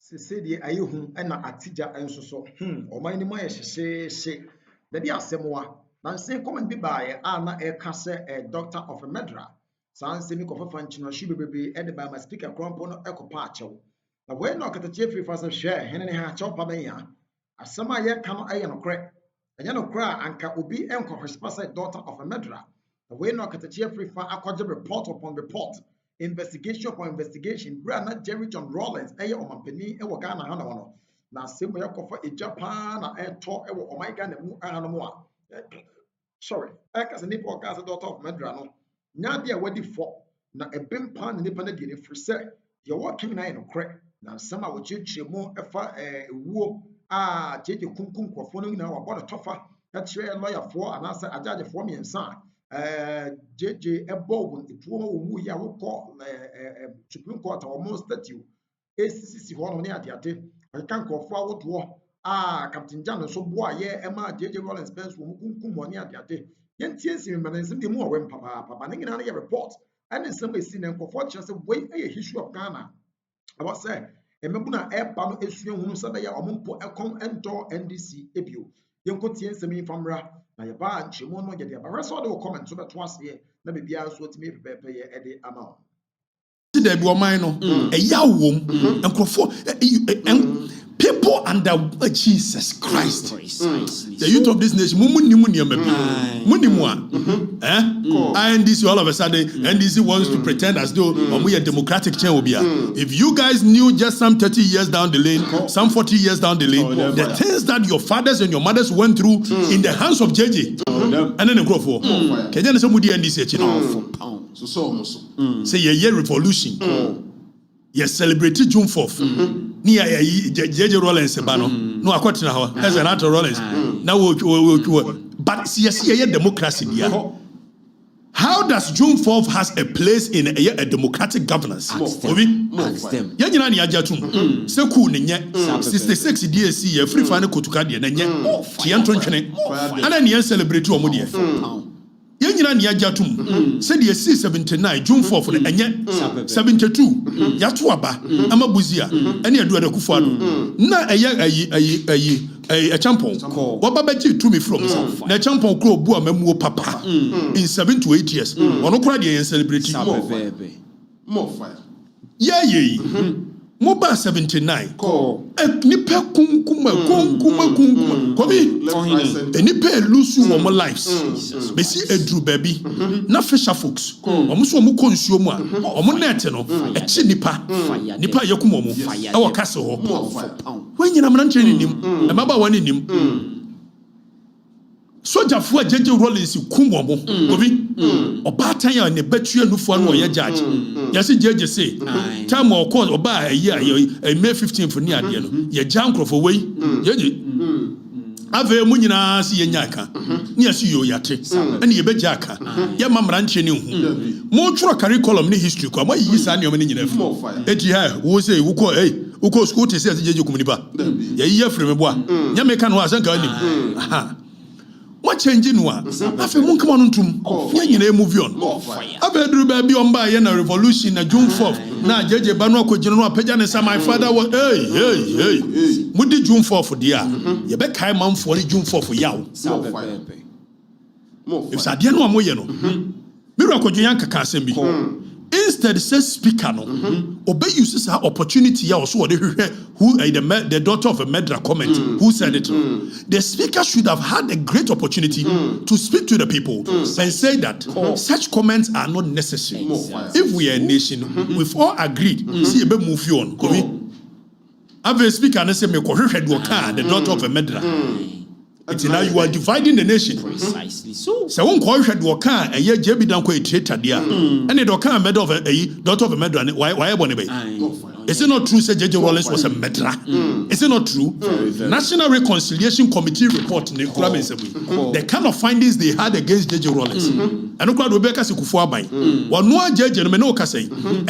say the ayuhum and atija and so or my name is say the dia semwa na say come be by ana e kase a doctor of a medra san semi kofa fanchino shi bebe e by my speaker krompo no ekopa achew na we no Okatakyie free fast share hene ne ha achew pa ben ya asema ye ka no aye no kre anya no kra anka obi enko spasa daughter of a medra na we no Okatakyie free fa akwaje report upon report, investigation upon investigation. Brother Jerry John Rawlings, Omampeni, Ghana Hana. Now, same way in Japan, and talk oh my God, sorry, as a nipple gas daughter of Medrano. Now, they are ready for now a bim pan independent getting free set. You're walking in a crack. Now, some of which you more a woo. JJ Kunkum Kwafonu now about a tougher. That's where a lawyer for and answer a judge for me and son. JJ Ebowen, it won't ya will call Supreme Court almost statue. ACC one near the ate. I can't go forward war. Captain John, so boy, Emma, JJ Rawlings Spence will come near the ate. Yen tears him, but then something more when Papa, Banning on a report. And in some way, seen and fortunes away a history of Ghana. I was saying, a Mabuna air palm is young Sabaya or Mumpo Elcom and Door NDC Agu. Young Cotian Semi Famra. Na ye ba nchemo no ye de ba rest all the comment so that once here na be bia so timi pepe ye e de ama o de bi o man no e ya wom enkrofo people under Jesus Christ. The youth of this nation Eii NDC all of a sudden NDC wants to pretend as though we are democratic change. If you guys knew just some 30 years down the lane, some 40 years down the lane, the things that your fathers and your mothers went through in the hands of JJ and then go for Kenyan somebody NDC say ye revolution. Yes, celebrated June 4th. Near JJ Rawlings Bano. No, I quite know as an actor Rawlings. Now, but see, democracy. How does June 4th has a place in a democratic governance? Ask them. Yanyan Yajatum. So cool, 66 DSC, free final Kotukadi, and yet, and then you celebrate Omodia. Yanyina ni ajatum said ye C79 June 4 for the enye 72 yato aba amabuzia ene adu adakufu ado na a champon what babaji to me from na champon kro bu amamuo papa in 7 to 8 years ono kura de celebrate more fire Mobile 79. Nipa kunkuma. Kobi. Nipa lose woman lives. Besi edru baby. Na fisher folks. Omuso omu consume a. Omu net no. Echi nipa. Nipa yekumo mu. Ewa kase ho. When you na mranche ni nim. Emaba wani nim. Soja fo JJ Rawlings kumo mo. Kobi. Obatan ya ne betue nufu no ye judge. Yasi JJ say time or cause oba May 15th for near the no. Ye jankrofo wey. JJ. Ave mu nyina si ye nyaka. Ni asi yo yate. Ene ye bejaka. Ye mamra nche ni hu. Mo tro curriculum ni history kwa mo yi sa ne o ni nyina fu. Eti ha wo say wo ko uko school te say JJ kumniba. Ye yi afre mebo a. Nya meka no asanka ani. What change in one? After one come on to move on. Abedru baby on by a revolution na June 4th. Na JJ Banoko General Pejan and my father was hey. Mudi June 4th for dear. You bet Kai man for June 4th for yaw. If Sadiano Moyeno. Miracle Janka Kasembi. Instead, says speaker no. Obey uses her opportunity also who the daughter of a Medra comment who said it. The speaker should have had a great opportunity to speak to the people and say that such comments are not necessary. If we are a nation, we've all agreed. See a bit move on. Have a speaker and say me the daughter of a Medra. It's now you are dividing the nation. Precisely so. So one call had Waka and yet Jebby don't quite traitor dear. And it occur made of a daughter of a Medra. Why is it not true? Said JJ Rawlings was a Medra. Is it not true? National Reconciliation Committee report in the kind of findings they had against JJ Rawlings. And no crowd Rebecca Sikufu by. One no JJ and Menoka say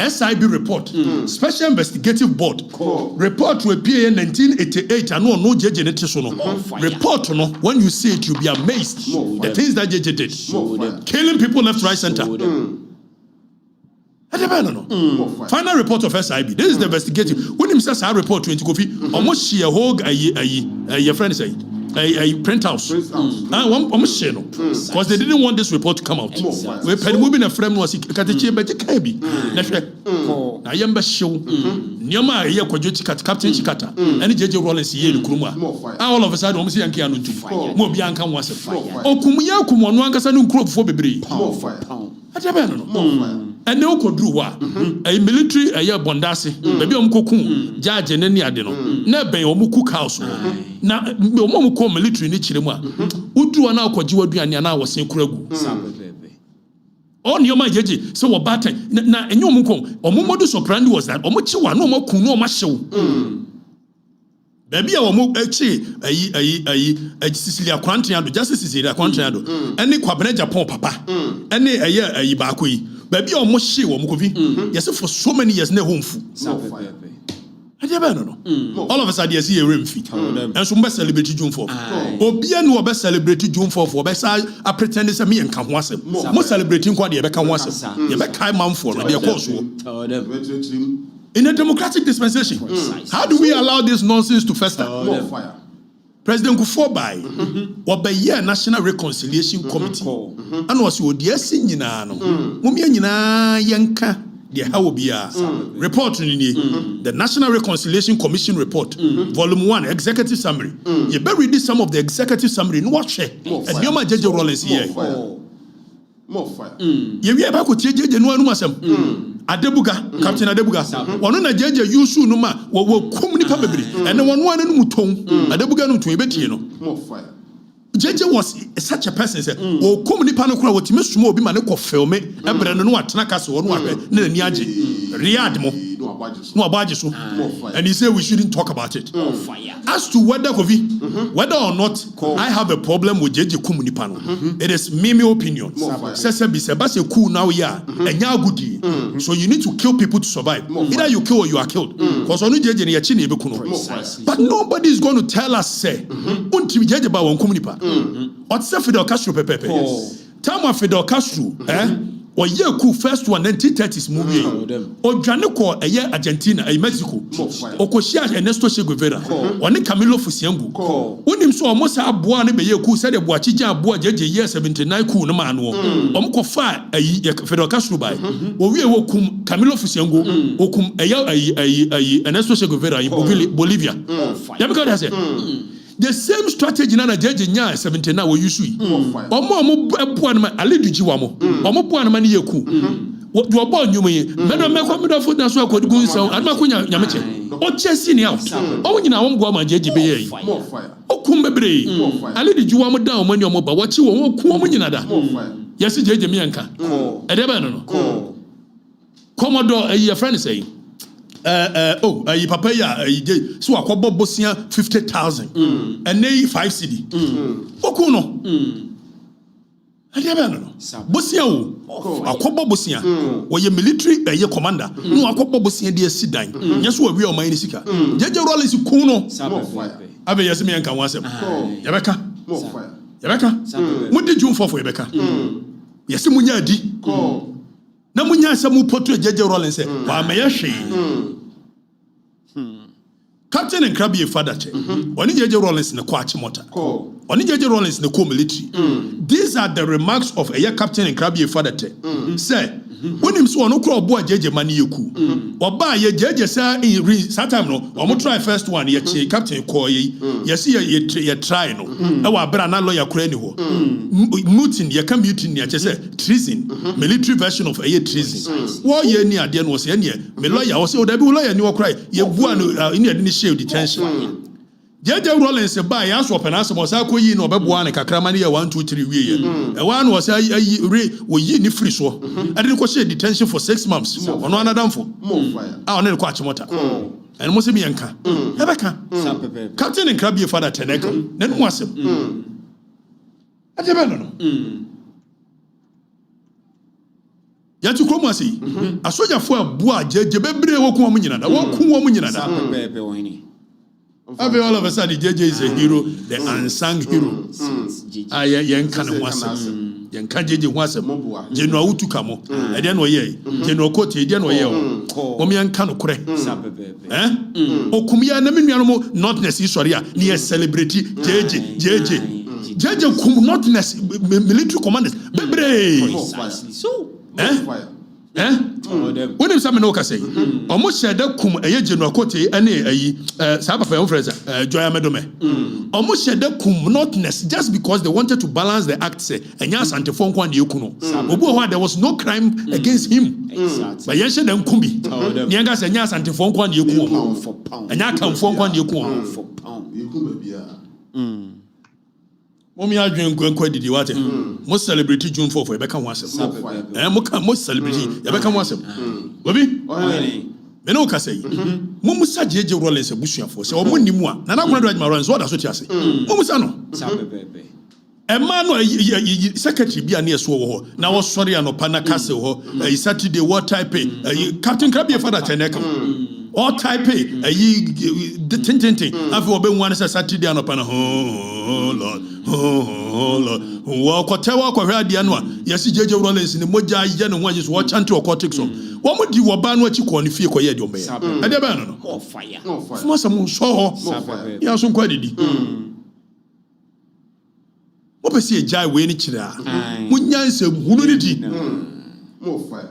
SIB report, Special Investigative Board report to appear in 1988 and no JJ Netisono report no. When you see it, you'll be amazed. The things that JJ did. Killing people left, right, center. No. Final report of SIB. This is the investigative. When him says I report 20 coffee, almost share whole your friend say a print house. Almost share no. Because they didn't want this report to come out. We pen moving a frame was Okatakyie but kabi. Na yamba show. Nyoma ye kwajuti Captain Chikata. Any JJ Rawlings ye Kuruma. All of a sudden almost yanki anu tu. Mo bianka wase. Okumuya kumonwa ankasa nu nkro fo bebre. And no could do what a military a year bondasi, baby cocoon, judge and any adeno, never or cook house. Now, no more military in each one. Who drew an alcohol you and I was saying Krugu. On your my judge, so a batter, na and your muko, or Momodu Soprano was that, or much one, no more kuno masho. Baby, I will a Sicilia Quantiano, Justice Sicilia Quantiano, any Quabeja Pon Papa, any a year a Ibaqui. Baby, almost she will move. Yes, for so many years, no home food. I never know. All of us are see a rim feet. And some best celebrate June 4th. Or be no best celebrate June 4th for best. I pretend it's a me and come once. Most celebrating what you become once. You back high man for their course. In a democratic dispensation, how do we allow this nonsense to fester? President Kufuor or by year National Reconciliation Committee. And was your dear singina no. Mumia yanka the Hawbia report in the National Reconciliation Commission report, volume 1, executive summary. You better read some of the executive summary and watch it. And you're my judge Rawlings here. More fire. You ever could change no one was Adebuga, Captain Adebuga. One on a judge you numa will come probably and one and muton Adebuga no to a betino. More fire. JJ was such a person said, "Oh, come ni panokura what you small be man ko film me, e bre no atena so no ahwe na ni age. Riyad mo. No abaje so. And he said we shouldn't talk about it. As to whether or not I have a problem with JJ kum ni pano. It is me opinion. Sese bi se ba se cool now ya, enya agudi. So you need to kill people to survive. Either you kill or you are killed. Because onu JJ ni yachi na ebe kuno. But nobody is going to tell us say, unti JJ ba won kum ni pa. What's the Fidel Castro pepe? Time of Fidel Castro, or year cool first one, 1930s movie. Or Janico, a year Argentina, a Mexico. Or Cosia Ernesto Che Guevara. Or Camilo Fusiangu. When him saw almost a boane be ye cool said a boachija boa JJ year 79 cool no man. Omco fire a Fidel Castro by. Or we will come Camilo Fusiangu, or come a Ernesto Che Guevara in Bolivia. Yamaka has it. The same strategy na judge nya 79 we use yi omo ebuan ma ale duji wa mo omo buan ma ne yeku do obo nyum yi medo mekwa medo fo na so akodi gun so adma ko nyameche o chesi ni out o nyina wo mbo ma judge be yi o kum bebre ale duji wa mo down mani omo ba wo chi wo ku omo nyina da yes judge me yanka e de ba no Commodore your friend say papa ya so akobo bosia 50,000 and nay 5 cedi okuno adiaba no bosia o akobo bosia wo ye military ye commander no akobo bosia de asidan nyeso wa wi o man ni sika jeje Rawlings kuno abe yesi me nkan wasem yebeka mudi jum fofo yebeka yesi munya adi na munya asemu portrait jeje Rawlings wa meya hwe Captain and Krabby father che. Oni JJ Rawlings na kwa chimota. Oni JJ Rawlings na ko military. These are the remarks of a Captain and Krabby father che. Say, when him so no kro bo JJ mani yeku. Oba ye JJ say in that time no, omo try first one ye che Captain ko ye. Ye see ye try no. E wa bra na lawyer kura ni ho. Mutin ye can mutin ye che say treason. Military version of a treason. Wo ye ni ade no say ye me lawyer wo say o da bi lawyer ni wo cry ye bua no in share detention. JJ Rawlings ba ya so penance mo sa ko yi no obeboa ne kakrama ne ya 1 2 3 wie ye. E one was we yi ni free so. E dey ko share detention for 6 months. Ono anadam for. Ah ono ne ko achimota. And mo se mi yanka. E beka. Captain and Krabby father teneka. Ne no asem. Adebe no. Ya tu kromo asi. Asoja fo abua JJ bebre wo ko mo nyina da. Wo ko mo nyina da. Pepe wo hini. Every all of a sudden, JJ is a hero, the unsung hero. Yen can was yen kan jeje ho asem General Utu kamo e de no ye General Kote e de no ye o mo yen kan no kore okumya na menua no notness isori a ne ye celebrity jeje kum notness military commanders bebre so when you say no ka say almost said that kum eye General Kote ene ayi sa papa yon friends Joy Amedome almost said that kum notness just because they wanted to balance the act say enya asante fon kwa de ekuno obu ho there was no crime against him but yen said dem kum bi ne nga say enya asante fon kwa de ekuno enya kan fon kwa de ekuno for pound ekum bia Momi adwen nkwa didi wate mo celebrate June 4 for e beka ho asem mo celebrate e beka ho asem obi me no ka say mo musa jeje Rawlings abusuafo se o mo nimu a na na kona do adwuma Rawlings what aso ti ase mo musa no Emma no secretary bia na eso wo ho na wo sori anopa na kase ho Saturday what type Captain Krabie father teneka all type the tintin afi obe nwa na Saturday anopa na Lord wo kotewa ko hwe ade no a yesi jeje Rawlings ni moja ye no ho ajeso wo chante okotic so wo mo di wo ba no achi ko ne fie ko ye de ombe e de ba no fire fuma samu so ho ya so kwa didi Opesi ejai we ni kire a munyansem hunu ni di more fire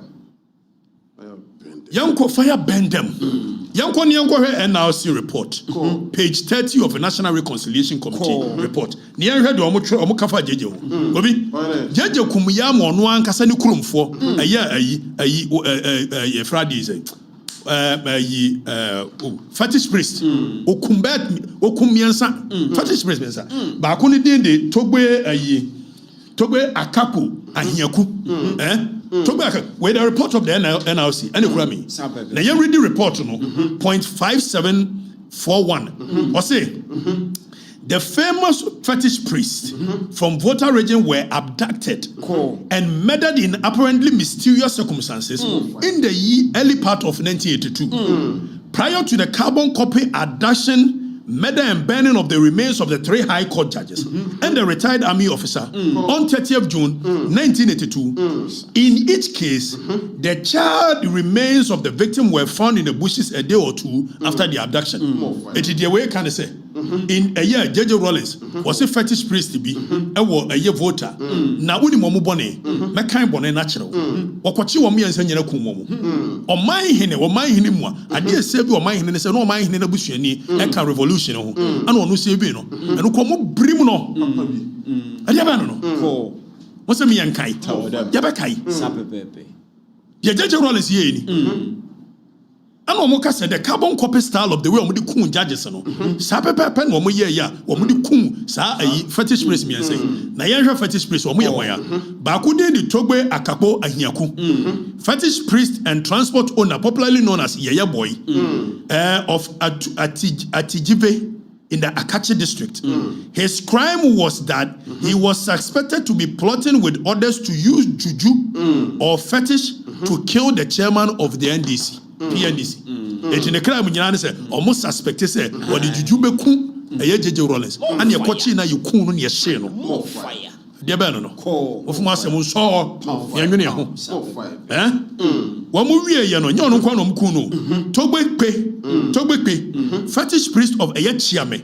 yanko fire bend them yanko ne yanko hwe NRC report page 30 of the National Reconciliation Committee report ne yan hwe de omo kafa jeje ho obi jeje kum ya mo no ankasa ne kurumfo ayi Fridays fetish priest okummiensa fetish priest mensa ba ko ne din de togbe akapo ahiaku togbe akapo with the report of the NRC and ekurami na you read the report no .5741 or say the famous fetish priests from Volta region were abducted and murdered in apparently mysterious circumstances in the early part of 1982. Prior to the carbon copy abduction, murder and burning of the remains of the 3 high court judges and the retired army officer on 30th June 1982. In each case, the charred remains of the victim were found in the bushes a day or two after the abduction. It is the way can I say in a year JJ Rawlings was a fetish priest to be a year voter. Na uni momu bone me kind bone natural. Wakwachi wa mi ansa nyina kumomu. O man hene mu a ade se bi o man hene se no man hene na busuani e ka revolution ho. Ana onu se bi no. Eno ko mo brim no. Ade ba no. Ko. Mo se mi yankai. Ya ba kai. Sapepepe. Ye JJ Rawlings ye ni. And omoka said the carbon copy style of the way omudi kun judges no sa pepe no omo ye ya omudi kun sa fetish priest me say na ye hwe fetish priest omo ye wan ya ba ko dey the togbe akapo ahiaku fetish priest and transport owner popularly known as Yeye Boy of Atijive in the Okatakyie district. His crime was that he was suspected to be plotting with others to use juju or fetish to kill the chairman of the NDC. PNDC. It in the crime nyana say almost suspected say what the juju be ku JJ Rawlings and ye kochi na you ku no ye hye no more fire de be no ofuma asem so ye nwene ho wa mu wie ye no nya no kwa no mku no togbe fetish priest of Eyichiame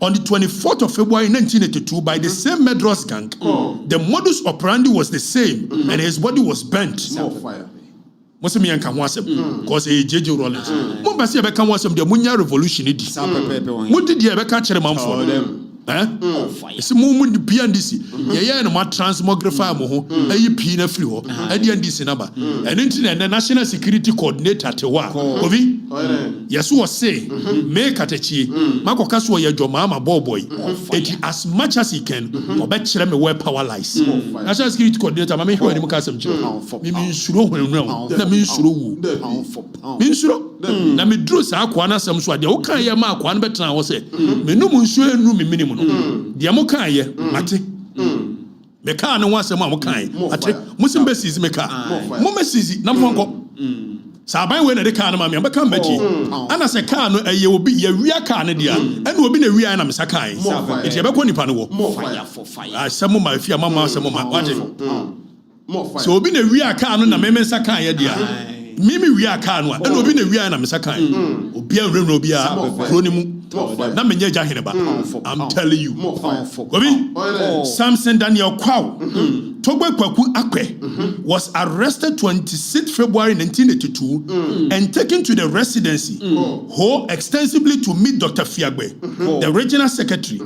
on the 24th of February 1982 by the same Medros gang. The modus operandi was the same and his body was burnt. Most of me can want them because a JJ Rawlings. Mombasa become one of the Munya revolution. What did you ever catch a man for them? It's a moment the PNDC. Yeah, no more transmographer moho. Pina free ho. NDC number. And internet the national security coordinator to work. Ovi. Yes, was say make Okatakyie. Mako kaso ye joma boy. It as much as he can. Obet chere me wear power lies. National security coordinator. Mami hear him kasem chere. Me suro when no. Na me suro wu. Me suro. Na me draw sa akwa na sem so ade. O kan ye ma akwa na betena wo say. Me no mu nsuo enu me minimum. Dia mo kan ye ate me kan no wasem a mo kan ate musim be seize me ka mo me seize na mo nko Saban we na de car no ma me ambeka mbachi ana se car no ye obi ye wia car no dia ana obi na wia na me sakan enti ye beko nipa no wo fire for fire asemo ma afia mama asemo ma waje so obi na wia car no na me sakan ye dia mimi wia car no ana obi na wia na me sakan obi a nwura obi a kro ni mu na menye ja hene ba I'm telling you obi Samson Daniel Kwaw Togbe Kwaku Akwe was arrested 26 February 1982 and taken to the residency extensively to meet Dr. Fiagbe, the regional secretary.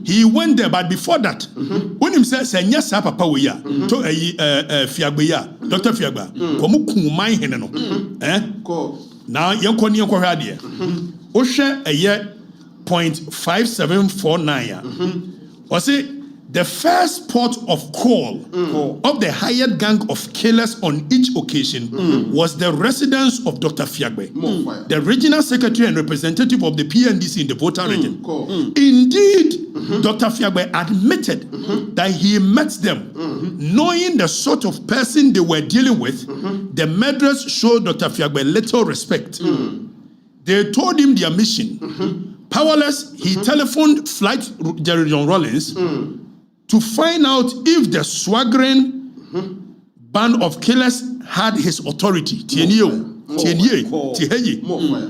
He went there, but before that, when he said, "Senya papa we ya to Fiagbe ya Dr. Fiagbe, komu kumai hene no, now yankoni yanko hadiye, oshe a year 0.5749 was it? The first port of call of the hired gang of killers on each occasion was the residence of Dr. Fiagbe, the regional secretary and representative of the PNDC in the Volta region. Indeed, Dr. Fiagbe admitted that he met them. Knowing the sort of person they were dealing with, the murderers showed Dr. Fiagbe little respect. They told him their mission. Powerless, he telephoned Flight Rawlings to find out if the swaggering band of killers had his authority.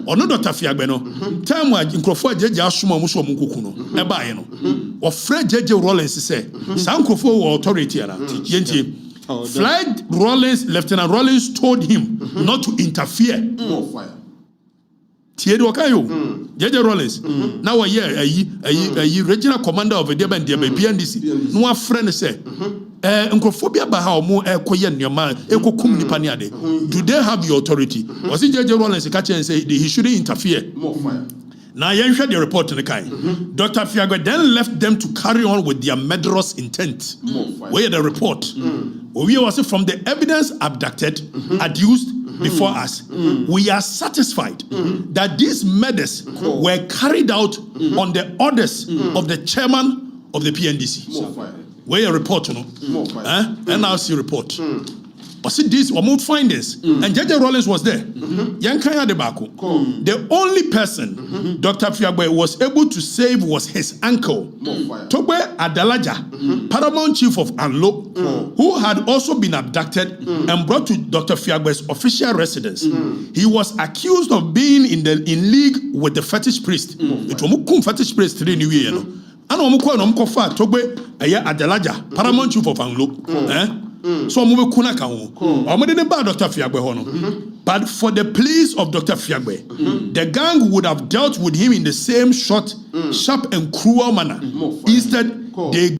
Ono Dr. Fiagbe no time wa nkrofo ajeje asoma mo so mo nkoku no e baaye no o Fred Rawlings say san nkrofo wo authority ara yentie Flight Rawlings, Lieutenant Rawlings told him not to interfere. Tiedi wakayo JJ Rawlings now a year a regional commander of the PNDC no friend say nkrofobia ba ha omo ekoye nneoma ekokum nipa ne ade do they have your authority was it JJ Rawlings catch and say he shouldn't interfere now you heard the report in the kind Dr. Fiagbe then left them to carry on with their murderous intent where the report we was from the evidence abducted adduced before us, we are satisfied that these murders were carried out on the orders of the chairman of the PNDC. Where a report, NRC report. I see this, we will find this. And JJ Rawlings was there. The only person Dr. Fiagbe was able to save was his uncle, Togbe Adalaja, paramount chief of Anlo, who had also been abducted and brought to Dr. Fiagbe's official residence. He was accused of being in league with the fetish priest. It was fetish priest today new year. And Togbe Adalaja, paramount chief of Anlo. So kuna Dr. Fiagbe but for the pleas of Dr. Fiagbe, the gang would have dealt with him in the same short, sharp and cruel manner. Instead, they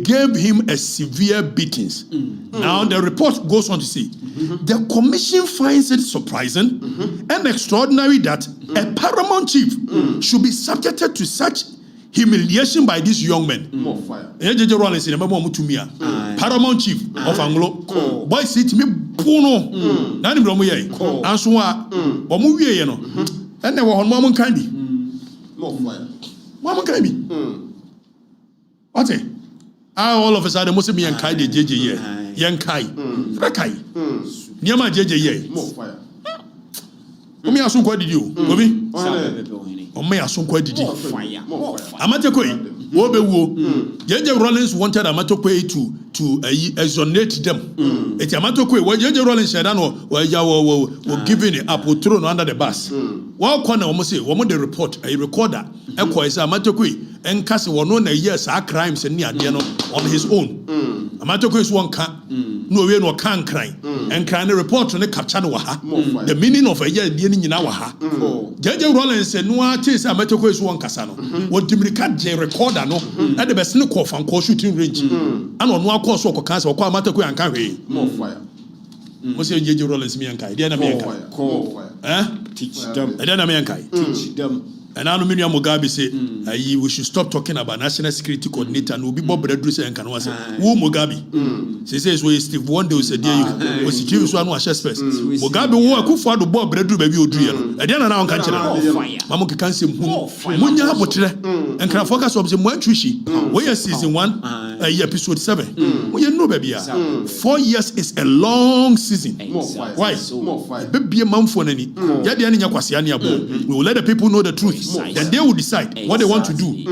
gave him a severe beatings. Now the report goes on to say, the commission finds it surprising and extraordinary that a paramount chief should be subjected to such humiliation by these young men. JJ Rawlings in paramount chief of Anglo. Boy sit me puno. Nani mromo ye. Anso a omo wie ye no. Ene wo hon mo kan bi. Mo kan bi. Ote. All of a sudden must be en kai de JJ ye. Yen kai. Kai. Niama JJ ye. Omi asun kwa didi o. Obi. Omi asun kwa didi. Amatekoi. Wobewo. JJ Rawlings wanted Amatekoi to exonerate them. Eti Amatekoi, when JJ Rawlings said that were giving it up, were thrown under the bus. One corner almost say, one the report, a recorder, and quite Amatekoi, and Cassie were known a years our crimes and near on his own. Amatekoi is one can no way no can cry and crying a report on the Kapchanawaha. The meaning of a year in our ha. JJ Rawlings said, no, I taste Amatekoi is one Casano. What Dimricat J recorder no at the best no call from call shooting range. And on one course of cancer or Amatekoi and carry more fire. Monsieur JJ Rawlings me and Kai, the enemy teach them, and then American teach them. And now Miriam Mugabe say we should stop talking about national security coordinator and we'll be Bob Redruce and Kanwa say who Mugabe. She says we Steve one day said there was chief one was first. Mugabe who Akufo do Bob Redru baby odru no. E dey na now kan kire. Mamu ke kan say munya abotre and can focus on the one trishi. We are season 1 episode 7. We no baby. 4 years is a long season. Why? Baby man for any. Ya de ani nyakwase ani abo. We will let the people know the truth. Then they will decide what they want to do.